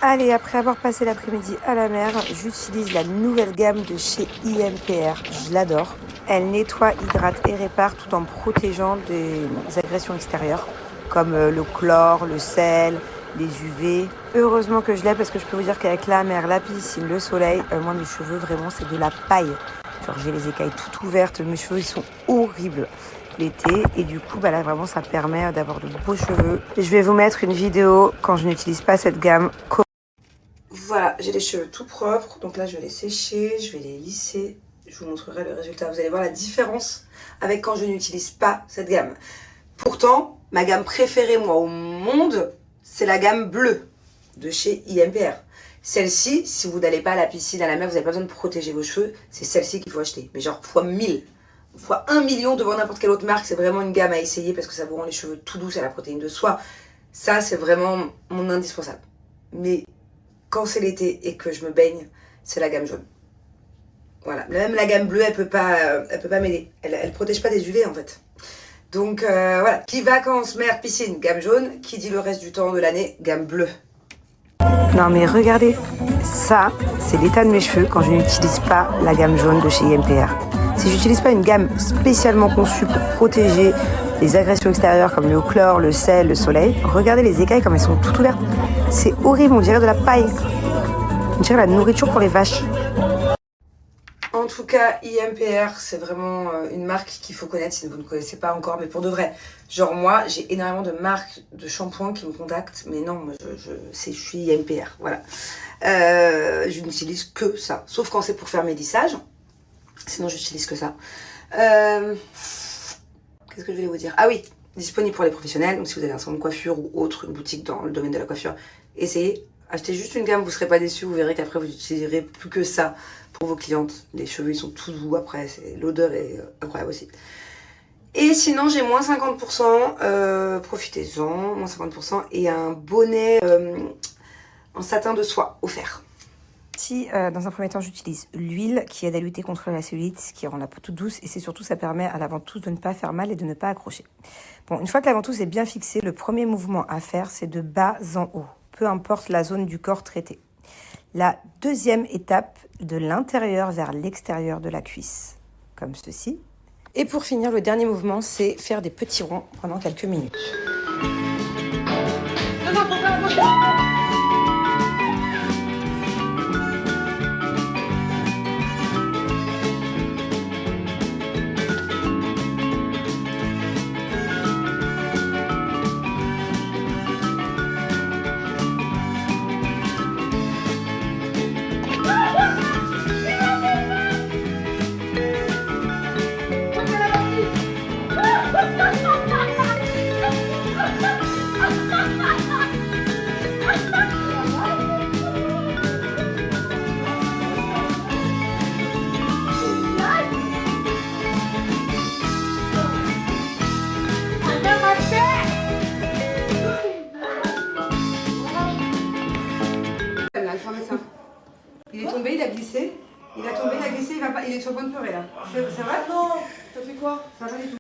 Allez, après avoir passé l'après-midi à la mer, j'utilise la nouvelle gamme de chez IMPR. Je l'adore. Elle nettoie, hydrate et répare tout en protégeant des agressions extérieures comme le chlore, le sel, les UV. Heureusement que je l'ai parce que je peux vous dire qu'avec la mer, la piscine, le soleil, moi mes cheveux vraiment c'est de la paille. Genre j'ai les écailles toutes ouvertes, mes cheveux ils sont horribles l'été et du coup là vraiment ça permet d'avoir de beaux cheveux. Et je vais vous mettre une vidéo quand je n'utilise pas cette gamme. Voilà, j'ai les cheveux tout propres, donc là je vais les sécher, je vais les lisser, je vous montrerai le résultat. Vous allez voir la différence avec quand je n'utilise pas cette gamme. Pourtant, ma gamme préférée moi au monde, c'est la gamme bleue de chez IMPR. Celle-ci, si vous n'allez pas à la piscine, à la mer, vous n'avez pas besoin de protéger vos cheveux, c'est celle-ci qu'il faut acheter. Mais genre fois 1000, fois 1 million devant n'importe quelle autre marque, c'est vraiment une gamme à essayer parce que ça vous rend les cheveux tout doux, c'est la protéine de soie. Ça, c'est vraiment mon indispensable. Mais quand c'est l'été et que je me baigne, c'est la gamme jaune. Voilà, même la gamme bleue, elle peut pas m'aider. Elle protège pas des UV en fait. Donc voilà, qui vacances, mer, piscine, gamme jaune. Qui dit le reste du temps de l'année, gamme bleue. Non mais regardez, ça, c'est l'état de mes cheveux quand je n'utilise pas la gamme jaune de chez IMPR. Si j'utilise pas une gamme spécialement conçue pour protéger les agressions extérieures comme le chlore, le sel, le soleil, regardez les écailles comme elles sont toutes ouvertes. C'est horrible, on dirait de la paille. On dirait la nourriture pour les vaches. En tout cas, IMPR, c'est vraiment une marque qu'il faut connaître si vous ne connaissez pas encore, mais pour de vrai. Genre moi, j'ai énormément de marques de shampoing qui me contactent, mais non, moi je suis IMPR, voilà. Je n'utilise que ça, sauf quand c'est pour faire mes lissages. Sinon, j'utilise que ça. Qu'est-ce que je voulais vous dire? Ah oui, disponible pour les professionnels. Donc si vous avez un salon de coiffure ou autre, une boutique dans le domaine de la coiffure, essayez. Achetez juste une gamme, vous ne serez pas déçus. Vous verrez qu'après, vous n'utiliserez plus que ça pour vos clientes. Les cheveux, ils sont tout doux après. L'odeur est incroyable aussi. Et sinon, j'ai moins 50%. Profitez-en. Moins 50%. Et un bonnet en satin de soie offert. Si dans un premier temps j'utilise l'huile qui aide à lutter contre la cellulite, qui rend la peau toute douce et c'est surtout ça permet à la ventouse de ne pas faire mal et de ne pas accrocher. Bon, une fois que la ventouse est bien fixée, le premier mouvement à faire c'est de bas en haut, peu importe la zone du corps traitée. La deuxième étape, de l'intérieur vers l'extérieur de la cuisse, comme ceci. Et pour finir, le dernier mouvement c'est faire des petits ronds pendant quelques minutes. Il est tombé, il a glissé. Il a tombé, il a glissé, il est sur le point de pleurer là. C'est vrai? Non, t'as fait quoi? Ça va du tout.